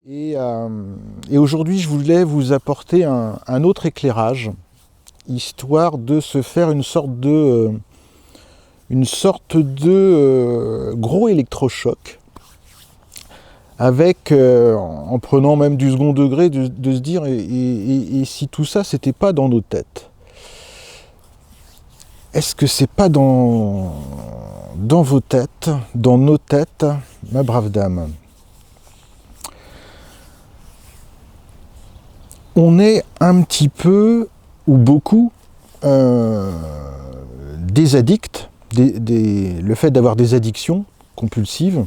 Et aujourd'hui, je voulais vous apporter un autre éclairage, histoire de se faire une sorte de gros électrochoc, avec, en prenant même du second degré, de se dire, et si tout ça, c'était pas dans nos têtes? Est-ce que c'est pas dans vos têtes, dans nos têtes, ma brave dame? On est un petit peu, ou beaucoup, des addicts, le fait d'avoir des addictions compulsives.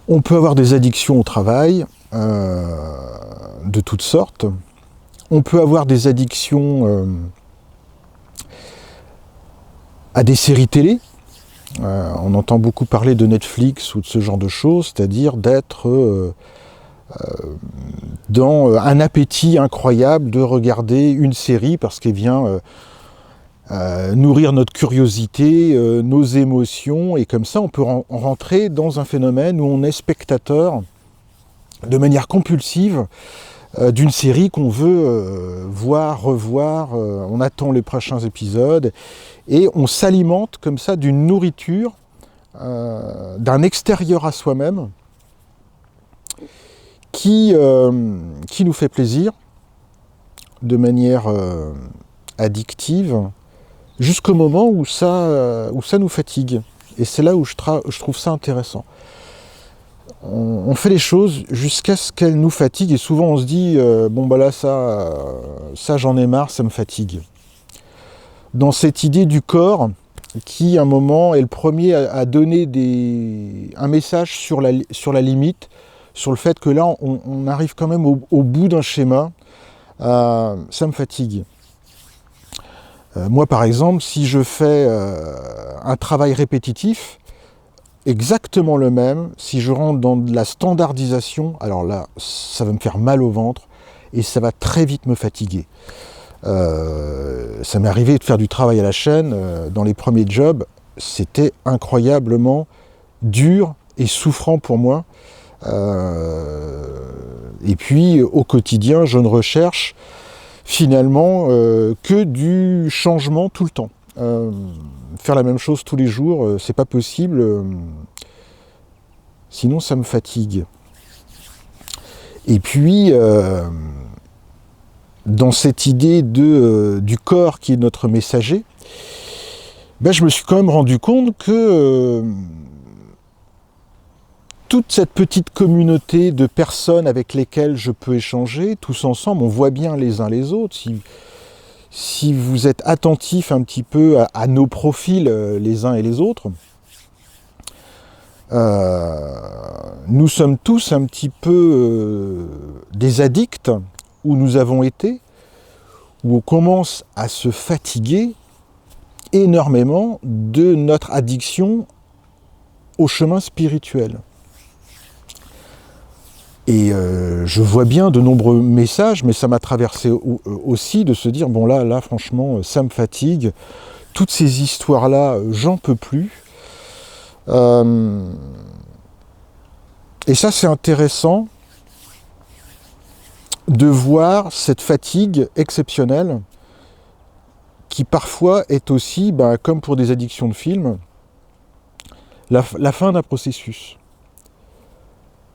On peut avoir des addictions au travail, de toutes sortes. On peut avoir des addictions à des séries télé. On entend beaucoup parler de Netflix ou de ce genre de choses, c'est-à-dire d'être dans un appétit incroyable de regarder une série parce qu'elle vient nourrir notre curiosité, nos émotions, et comme ça on peut rentrer dans un phénomène où on est spectateur de manière compulsive d'une série qu'on veut voir, revoir, on attend les prochains épisodes, et on s'alimente comme ça d'une nourriture, d'un extérieur à soi-même, qui nous fait plaisir de manière addictive, jusqu'au moment où ça nous fatigue. Et c'est là où je trouve ça intéressant. On fait les choses jusqu'à ce qu'elles nous fatiguent, et souvent on se dit bon bah là ça j'en ai marre, ça me fatigue. Dans cette idée du corps qui à un moment est le premier à donner un message sur la limite, sur le fait que là on arrive quand même au bout d'un schéma, ça me fatigue. Moi par exemple, si je fais un travail répétitif, exactement le même, si je rentre dans de la standardisation, alors là ça va me faire mal au ventre et ça va très vite me fatiguer. Ça m'est arrivé de faire du travail à la chaîne, dans les premiers jobs, c'était incroyablement dur et souffrant pour moi. Et puis au quotidien, je ne recherche finalement que du changement tout le temps. Faire la même chose tous les jours, c'est pas possible, sinon ça me fatigue. Et puis dans cette idée du corps qui est notre messager, je me suis quand même rendu compte que toute cette petite communauté de personnes avec lesquelles je peux échanger, tous ensemble, on voit bien les uns les autres. Si vous êtes attentifs un petit peu à nos profils les uns et les autres, nous sommes tous un petit peu des addicts, où nous avons été, où on commence à se fatiguer énormément de notre addiction au chemin spirituel. Et je vois bien de nombreux messages, mais ça m'a traversé aussi de se dire, bon là franchement, ça me fatigue, toutes ces histoires-là, j'en peux plus. Et ça, c'est intéressant de voir cette fatigue exceptionnelle qui parfois est aussi, comme pour des addictions de films, la fin d'un processus.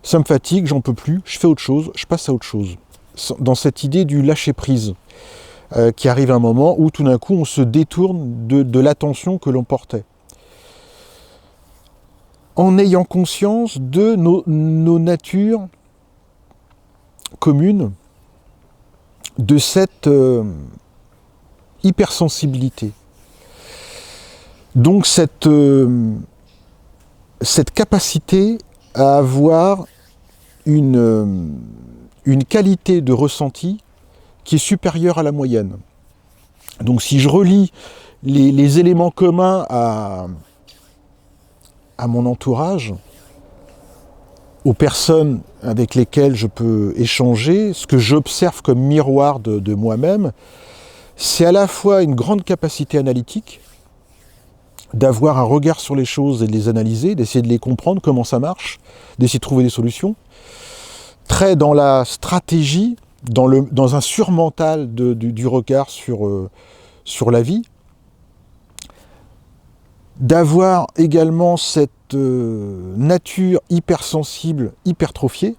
Ça me fatigue, j'en peux plus, je fais autre chose, je passe à autre chose. Dans cette idée du lâcher-prise, qui arrive à un moment où tout d'un coup on se détourne de l'attention que l'on portait. En ayant conscience de nos natures communes, de cette hypersensibilité. Donc cette capacité à avoir une qualité de ressenti qui est supérieure à la moyenne. Donc si je relie les éléments communs à mon entourage, aux personnes avec lesquelles je peux échanger, ce que j'observe comme miroir de moi-même, c'est à la fois une grande capacité analytique, d'avoir un regard sur les choses et de les analyser, d'essayer de les comprendre, comment ça marche, d'essayer de trouver des solutions. très dans la stratégie, dans un surmental du regard sur la vie, d'avoir également cette nature hypersensible, hypertrophiée.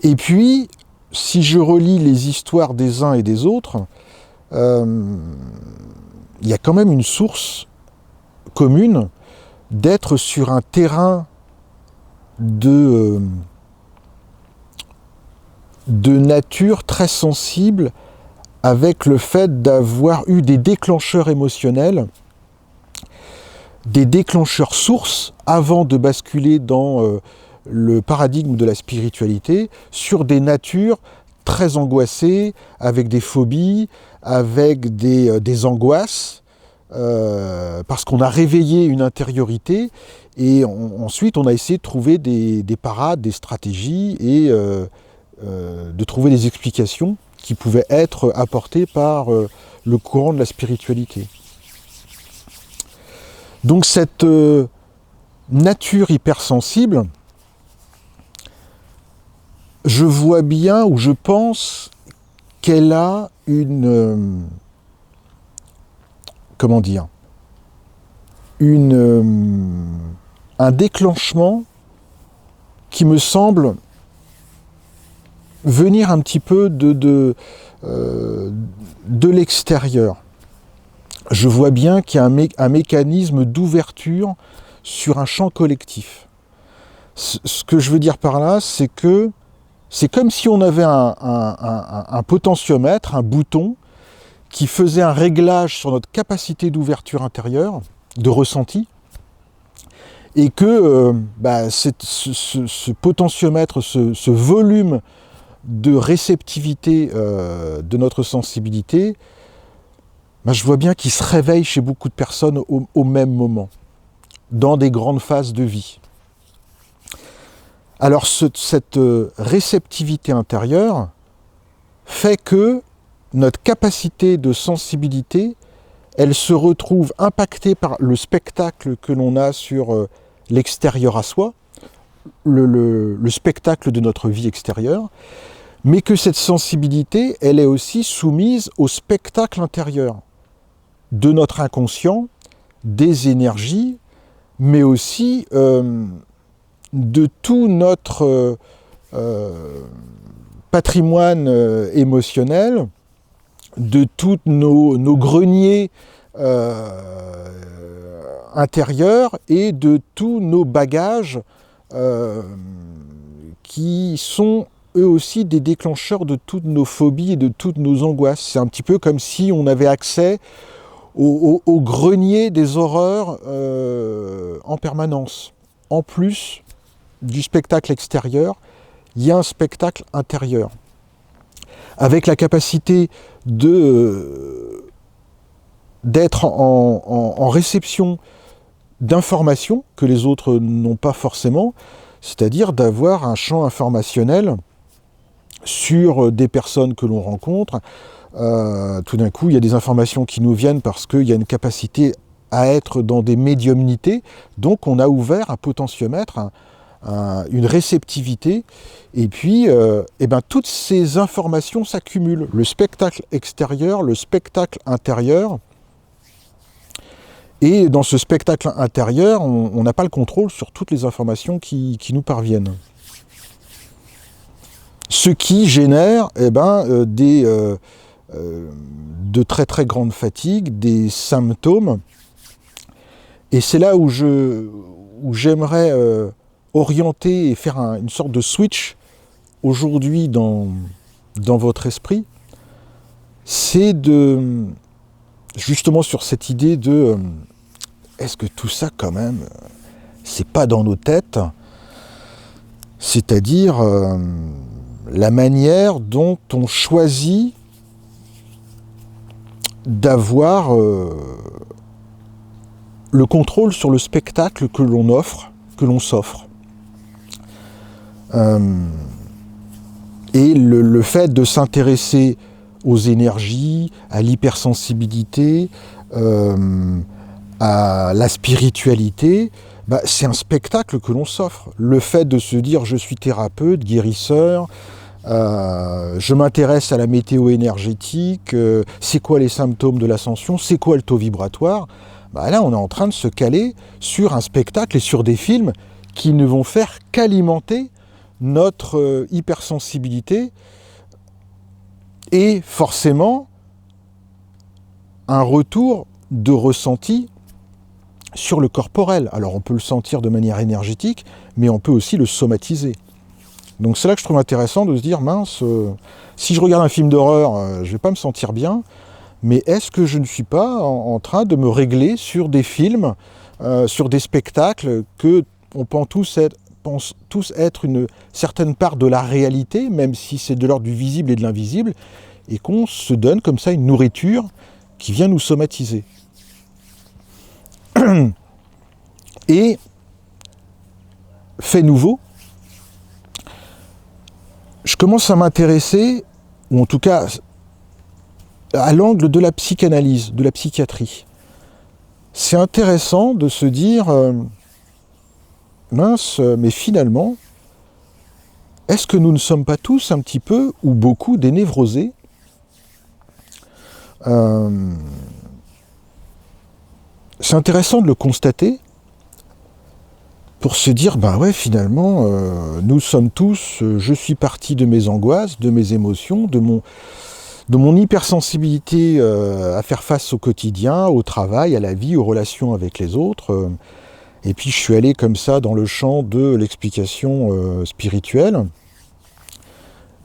Et puis, si je relis les histoires des uns et des autres, il y a quand même une source commune d'être sur un terrain de nature très sensible, avec le fait d'avoir eu des déclencheurs émotionnels, des déclencheurs sources, avant de basculer dans le paradigme de la spiritualité, sur des natures très angoissées, avec des phobies, avec des angoisses, parce qu'on a réveillé une intériorité, et ensuite on a essayé de trouver des parades, des stratégies, et de trouver des explications qui pouvaient être apportées par le courant de la spiritualité. Donc cette nature hypersensible, je vois bien, ou je pense qu'elle a un déclenchement qui me semble venir un petit peu de l'extérieur. Je vois bien qu'il y a un mécanisme d'ouverture sur un champ collectif. Ce que je veux dire par là, c'est que c'est comme si on avait un potentiomètre, un bouton, qui faisait un réglage sur notre capacité d'ouverture intérieure, de ressenti, et que ce potentiomètre, ce volume de réceptivité de notre sensibilité, je vois bien qu'il se réveille chez beaucoup de personnes au même moment, dans des grandes phases de vie. Alors cette réceptivité intérieure fait que notre capacité de sensibilité, elle se retrouve impactée par le spectacle que l'on a sur l'extérieur à soi, le spectacle de notre vie extérieure, mais que cette sensibilité, elle est aussi soumise au spectacle intérieur de notre inconscient, des énergies, mais aussi de tout notre patrimoine émotionnel, de tous nos greniers intérieurs et de tous nos bagages qui sont eux aussi des déclencheurs de toutes nos phobies et de toutes nos angoisses. C'est un petit peu comme si on avait accès au grenier des horreurs en permanence. En plus du spectacle extérieur, il y a un spectacle intérieur, avec la capacité d'être en réception d'informations que les autres n'ont pas forcément, c'est-à-dire d'avoir un champ informationnel sur des personnes que l'on rencontre. Tout d'un coup, il y a des informations qui nous viennent parce qu'il y a une capacité à être dans des médiumnités, donc on a ouvert un potentiomètre, une réceptivité, et puis toutes ces informations s'accumulent. Le spectacle extérieur, le spectacle intérieur, et dans ce spectacle intérieur, on n'a pas le contrôle sur toutes les informations qui nous parviennent. Ce qui génère de très très grandes fatigues, des symptômes, et c'est là où j'aimerais orienter et faire une sorte de switch aujourd'hui dans votre esprit, c'est justement sur cette idée de est-ce que tout ça quand même c'est pas dans nos têtes, c'est-à-dire la manière dont on choisit d'avoir le contrôle sur le spectacle que l'on offre, que l'on s'offre. Et le fait de s'intéresser aux énergies, à l'hypersensibilité, à la spiritualité, c'est un spectacle que l'on s'offre. Le fait de se dire je suis thérapeute, guérisseur, je m'intéresse à la météo énergétique, c'est quoi les symptômes de l'ascension, c'est quoi le taux vibratoire, là on est en train de se caler sur un spectacle et sur des films qui ne vont faire qu'alimenter notre hypersensibilité et forcément un retour de ressenti sur le corporel. Alors on peut le sentir de manière énergétique, mais on peut aussi le somatiser. Donc c'est là que je trouve intéressant de se dire, mince, si je regarde un film d'horreur, je ne vais pas me sentir bien, mais est-ce que je ne suis pas en train de me régler sur des films, sur des spectacles que on pense tous être une certaine part de la réalité, même si c'est de l'ordre du visible et de l'invisible, et qu'on se donne comme ça une nourriture qui vient nous somatiser. Et fait nouveau, je commence à m'intéresser, ou en tout cas à l'angle de la psychanalyse, de la psychiatrie. C'est intéressant de se dire, mince, mais finalement, est-ce que nous ne sommes pas tous un petit peu, ou beaucoup, des névrosés ? C'est intéressant de le constater pour se dire, finalement, nous sommes tous, je suis parti de mes angoisses, de mes émotions, de mon hypersensibilité à faire face au quotidien, au travail, à la vie, aux relations avec les autres. Et puis je suis allé comme ça dans le champ de l'explication spirituelle.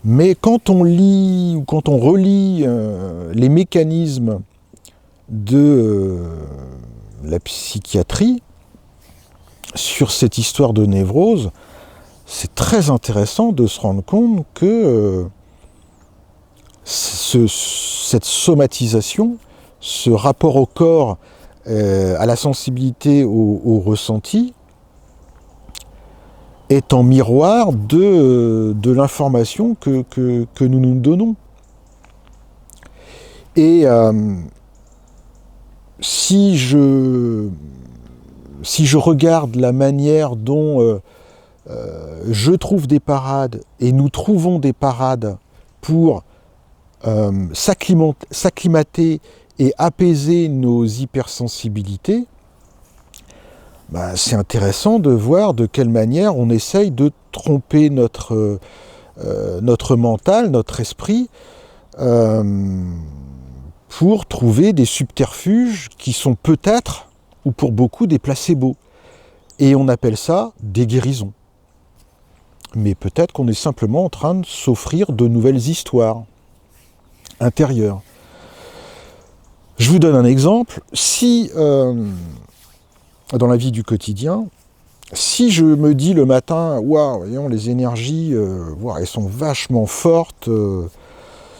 Mais quand on lit ou quand on relit les mécanismes de la psychiatrie sur cette histoire de névrose, c'est très intéressant de se rendre compte que cette somatisation, ce rapport au corps, à la sensibilité, au ressenti, est en miroir de l'information que nous nous donnons. Et si je regarde la manière dont je trouve des parades, et nous trouvons des parades pour s'acclimater et apaiser nos hypersensibilités, c'est intéressant de voir de quelle manière on essaye de tromper notre mental, notre esprit, pour trouver des subterfuges qui sont peut-être, ou pour beaucoup, des placebos. Et on appelle ça des guérisons. Mais peut-être qu'on est simplement en train de s'offrir de nouvelles histoires intérieures. Je vous donne un exemple. Si, dans la vie du quotidien, si je me dis le matin, waouh, voyons, les énergies, elles sont vachement fortes,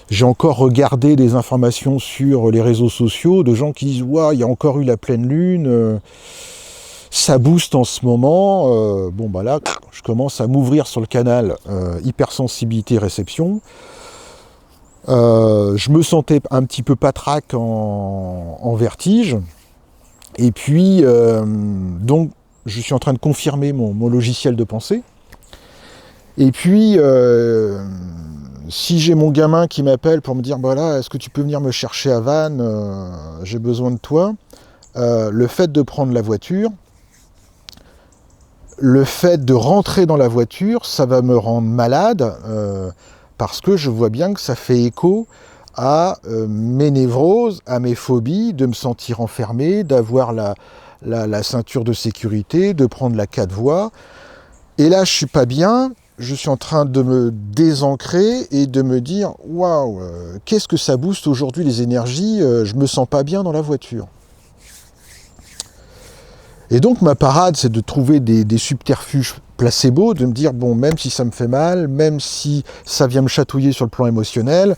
j'ai encore regardé des informations sur les réseaux sociaux de gens qui disent, waouh, il y a encore eu la pleine lune, ça booste en ce moment, là, je commence à m'ouvrir sur le canal hypersensibilité réception. Je me sentais un petit peu patraque en vertige. Et puis, donc, je suis en train de confirmer mon logiciel de pensée. Et puis, si j'ai mon gamin qui m'appelle pour me dire, est-ce que tu peux venir me chercher à Vannes, j'ai besoin de toi. Le fait de prendre la voiture, le fait de rentrer dans la voiture, ça va me rendre malade, parce que je vois bien que ça fait écho à mes névroses, à mes phobies, de me sentir enfermé, d'avoir la ceinture de sécurité, de prendre la 4 voies. Et là, je suis pas bien, je suis en train de me désancrer et de me dire « Waouh, qu'est-ce que ça booste aujourd'hui les énergies, je me sens pas bien dans la voiture ». Et donc ma parade, c'est de trouver des subterfuges placebo, de me dire, même si ça me fait mal, même si ça vient me chatouiller sur le plan émotionnel,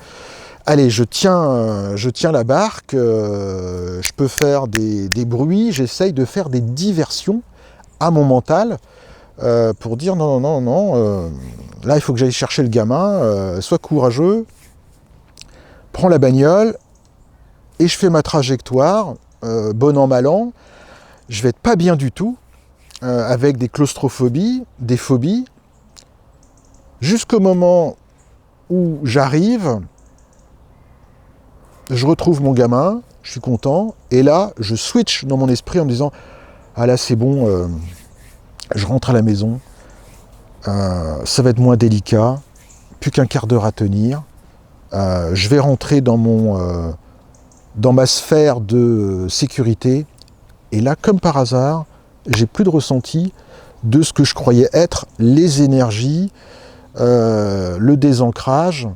allez, je tiens la barque, je peux faire des bruits, j'essaye de faire des diversions à mon mental pour dire non, là il faut que j'aille chercher le gamin, sois courageux, prends la bagnole et je fais ma trajectoire, bon an, mal an. je vais être pas bien du tout, avec des claustrophobies, des phobies, jusqu'au moment où j'arrive, je retrouve mon gamin, je suis content, et là, je switch dans mon esprit en me disant « Ah là, c'est bon, je rentre à la maison, ça va être moins délicat, plus qu'un quart d'heure à tenir, je vais rentrer dans ma sphère de sécurité, et là, comme par hasard, j'ai plus de ressenti de ce que je croyais être les énergies, le désancrage.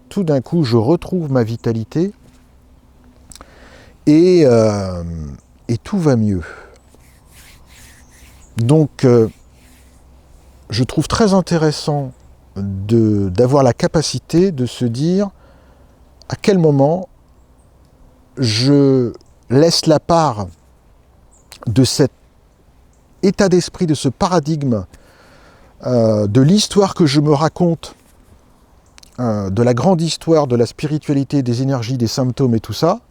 Tout d'un coup, je retrouve ma vitalité et tout va mieux. Donc, je trouve très intéressant d'avoir la capacité de se dire à quel moment je laisse la part de cet état d'esprit, de ce paradigme, de l'histoire que je me raconte, de la grande histoire de la spiritualité, des énergies, des symptômes et tout ça.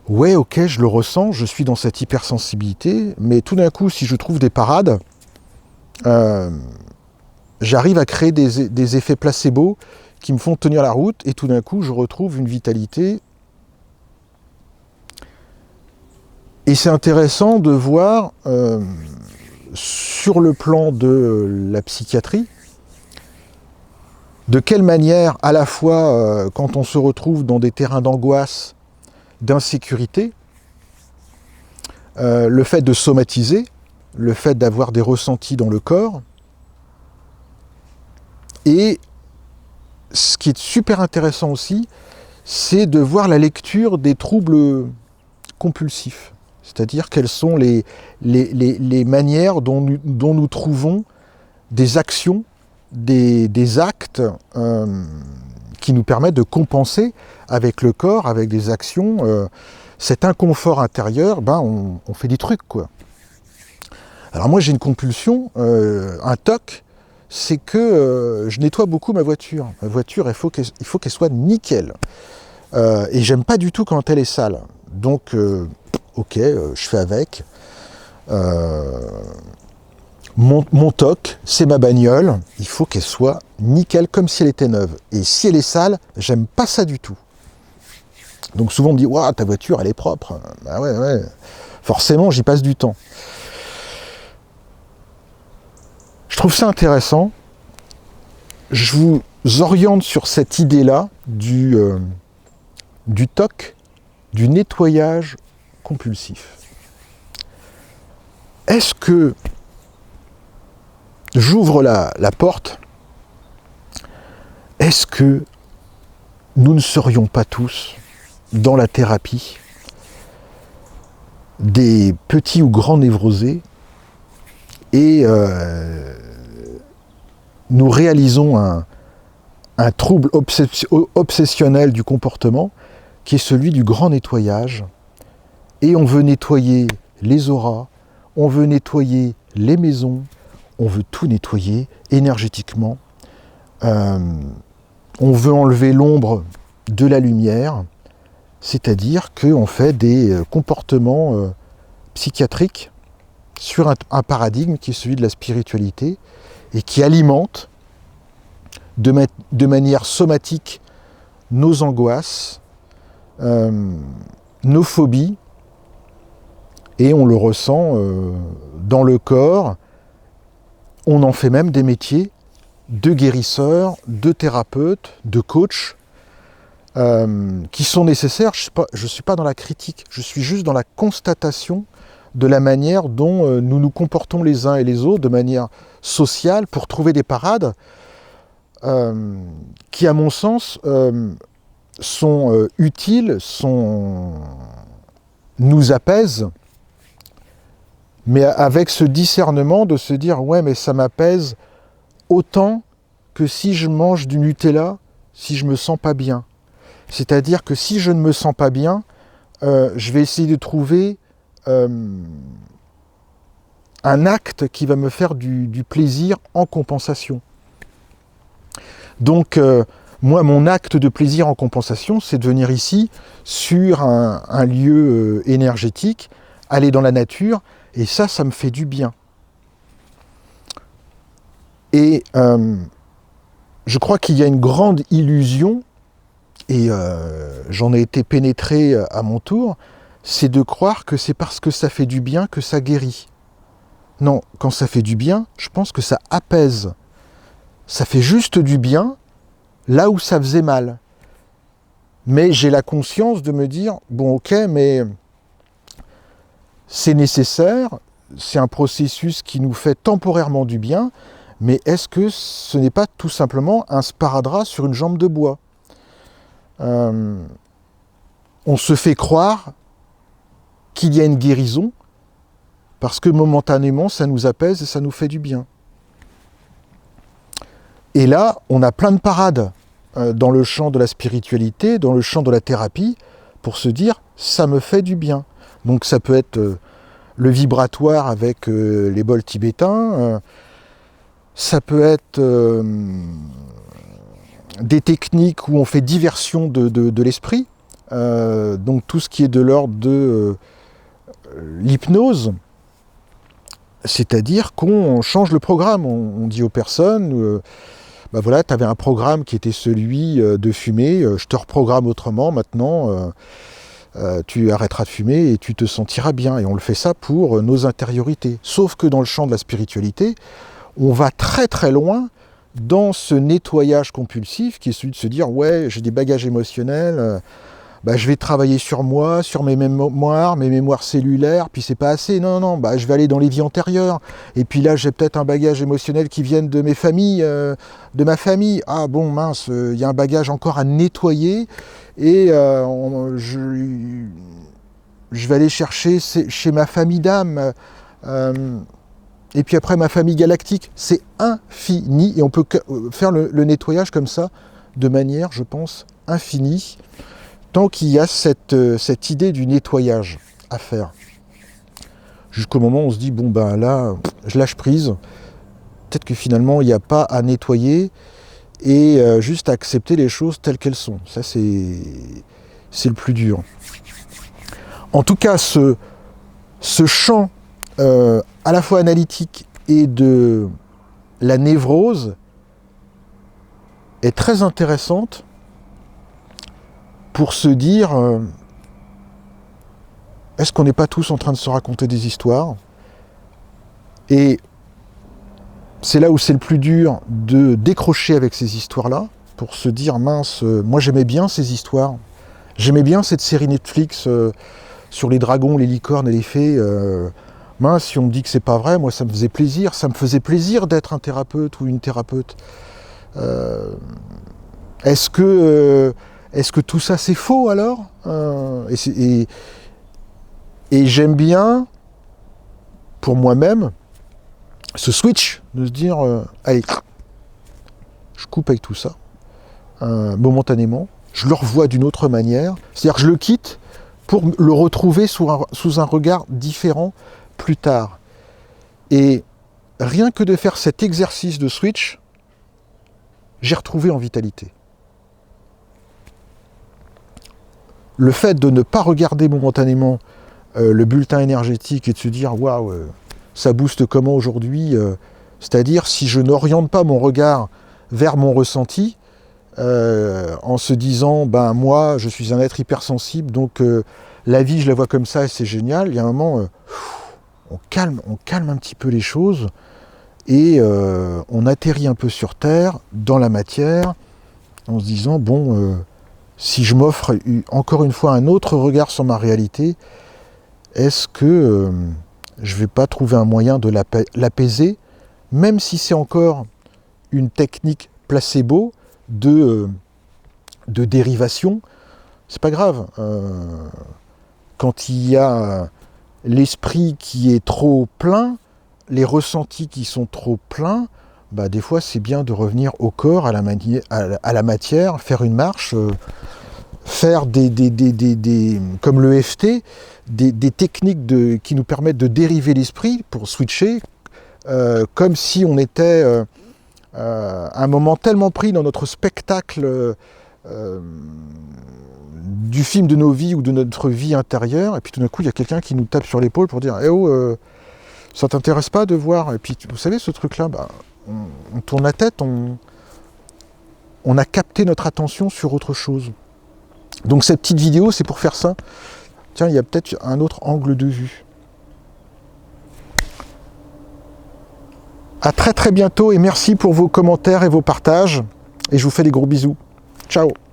Ouais, ok, je le ressens, je suis dans cette hypersensibilité, mais tout d'un coup, si je trouve des parades, j'arrive à créer des effets placebo qui me font tenir la route, et tout d'un coup, je retrouve une vitalité. Et c'est intéressant de voir, sur le plan de la psychiatrie, de quelle manière, à la fois, quand on se retrouve dans des terrains d'angoisse, d'insécurité, le fait de somatiser, le fait d'avoir des ressentis dans le corps, et ce qui est super intéressant aussi, c'est de voir la lecture des troubles compulsifs. C'est-à-dire quelles sont les manières dont nous trouvons des actions, des actes qui nous permettent de compenser avec le corps, avec des actions, cet inconfort intérieur, on fait des trucs, quoi. Alors moi j'ai une compulsion, un TOC, c'est que je nettoie beaucoup ma voiture. Ma voiture, il faut qu'elle soit nickel. Et j'aime pas du tout quand elle est sale. Donc, ok, je fais avec. Mon TOC, c'est ma bagnole. Il faut qu'elle soit nickel, comme si elle était neuve. Et si elle est sale, j'aime pas ça du tout. Donc souvent on me dit, waouh, ta voiture, elle est propre. Bah ouais. Forcément, j'y passe du temps. Je trouve ça intéressant. Je vous oriente sur cette idée-là du TOC, du nettoyage compulsif. Est-ce que j'ouvre la porte? Est-ce que nous ne serions pas tous, dans la thérapie, des petits ou grands névrosés, et nous réalisons un trouble obsessionnel du comportement qui est celui du grand nettoyage, et on veut nettoyer les auras, on veut nettoyer les maisons, on veut tout nettoyer énergétiquement, on veut enlever l'ombre de la lumière, c'est-à-dire qu'on fait des comportements psychiatriques sur un paradigme qui est celui de la spiritualité et qui alimente de manière somatique nos angoisses, nos phobies, et on le ressent dans le corps. On en fait même des métiers de guérisseurs, de thérapeutes, de coachs, qui sont nécessaires. Je ne suis pas dans la critique, je suis juste dans la constatation de la manière dont nous nous comportons les uns et les autres, de manière sociale, pour trouver des parades qui, à mon sens, sont utiles, nous apaisent, mais avec ce discernement de se dire « ouais, mais ça m'apaise autant que si je mange du Nutella, si je me sens pas bien ». C'est-à-dire que si je ne me sens pas bien, je vais essayer de trouver un acte qui va me faire du plaisir en compensation. Donc, moi, mon acte de plaisir en compensation, c'est de venir ici sur un lieu énergétique aller dans la nature, et ça me fait du bien. Et je crois qu'il y a une grande illusion, et j'en ai été pénétré à mon tour, c'est de croire que c'est parce que ça fait du bien que ça guérit. Non, quand ça fait du bien, je pense que ça apaise. Ça fait juste du bien là où ça faisait mal. Mais j'ai la conscience de me dire, bon ok, mais c'est nécessaire, c'est un processus qui nous fait temporairement du bien, mais est-ce que ce n'est pas tout simplement un sparadrap sur une jambe de bois ? On se fait croire qu'il y a une guérison parce que momentanément ça nous apaise et ça nous fait du bien. Et là, on a plein de parades dans le champ de la spiritualité, dans le champ de la thérapie, pour se dire ça me fait du bien. Donc ça peut être le vibratoire avec les bols tibétains, ça peut être des techniques où on fait diversion de l'esprit, donc tout ce qui est de l'ordre de l'hypnose, c'est-à-dire qu'on change le programme, on dit aux personnes, bah voilà, tu avais un programme qui était celui de fumer, je te reprogramme autrement, maintenant tu arrêteras de fumer et tu te sentiras bien, et on le fait ça pour nos intériorités. Sauf que dans le champ de la spiritualité, on va très très loin dans ce nettoyage compulsif qui est celui de se dire ouais, j'ai des bagages émotionnels, bah, je vais travailler sur moi, sur mes mémoires cellulaires, puis c'est pas assez, non, bah, je vais aller dans les vies antérieures, et puis là j'ai peut-être un bagage émotionnel qui vient de mes familles, de ma famille, ah bon mince, il y a un bagage encore à nettoyer, et je vais aller chercher chez ma famille d'âme, et puis après ma famille galactique, c'est infini, et on peut faire le nettoyage comme ça, de manière, je pense, infinie, tant qu'il y a cette idée du nettoyage à faire. Jusqu'au moment où on se dit, bon ben là, je lâche prise, peut-être que finalement il n'y a pas à nettoyer, et juste à accepter les choses telles qu'elles sont. Ça c'est le plus dur. En tout cas, ce champ à la fois analytique et de la névrose est très intéressante pour se dire est-ce qu'on n'est pas tous en train de se raconter des histoires ? Et c'est là où c'est le plus dur de décrocher avec ces histoires-là, pour se dire mince, moi j'aimais bien ces histoires, j'aimais bien cette série Netflix sur les dragons, les licornes et les fées, mince, si on me dit que c'est pas vrai, moi ça me faisait plaisir d'être un thérapeute ou une thérapeute. Est-ce que tout ça c'est faux alors ? Et j'aime bien, pour moi-même, ce switch, de se dire, allez, je coupe avec tout ça, momentanément, je le revois d'une autre manière, c'est-à-dire que je le quitte pour le retrouver sous un regard différent plus tard. Et rien que de faire cet exercice de switch, j'ai retrouvé en vitalité. Le fait de ne pas regarder momentanément le bulletin énergétique et de se dire waouh, ça booste comment aujourd'hui, c'est-à-dire si je n'oriente pas mon regard vers mon ressenti, en se disant ben moi je suis un être hypersensible, donc la vie je la vois comme ça et c'est génial, il y a un moment on calme un petit peu les choses et on atterrit un peu sur terre, dans la matière, en se disant bon, si je m'offre encore une fois un autre regard sur ma réalité, est-ce que je ne vais pas trouver un moyen de l'apaiser, même si c'est encore une technique placebo de dérivation, c'est pas grave. Quand il y a l'esprit qui est trop plein, les ressentis qui sont trop pleins, bah des fois c'est bien de revenir au corps, à la matière, faire une marche, faire comme le FT, des techniques qui nous permettent de dériver l'esprit pour switcher, comme si on était à un moment tellement pris dans notre spectacle du film de nos vies ou de notre vie intérieure, et puis tout d'un coup, il y a quelqu'un qui nous tape sur l'épaule pour dire « Eh oh, ça t'intéresse pas de voir ?» Et puis, vous savez, ce truc-là, bah, on tourne la tête, on a capté notre attention sur autre chose. Donc cette petite vidéo, c'est pour faire ça. Tiens, il y a peut-être un autre angle de vue. À très très bientôt et merci pour vos commentaires et vos partages. Et je vous fais des gros bisous. Ciao!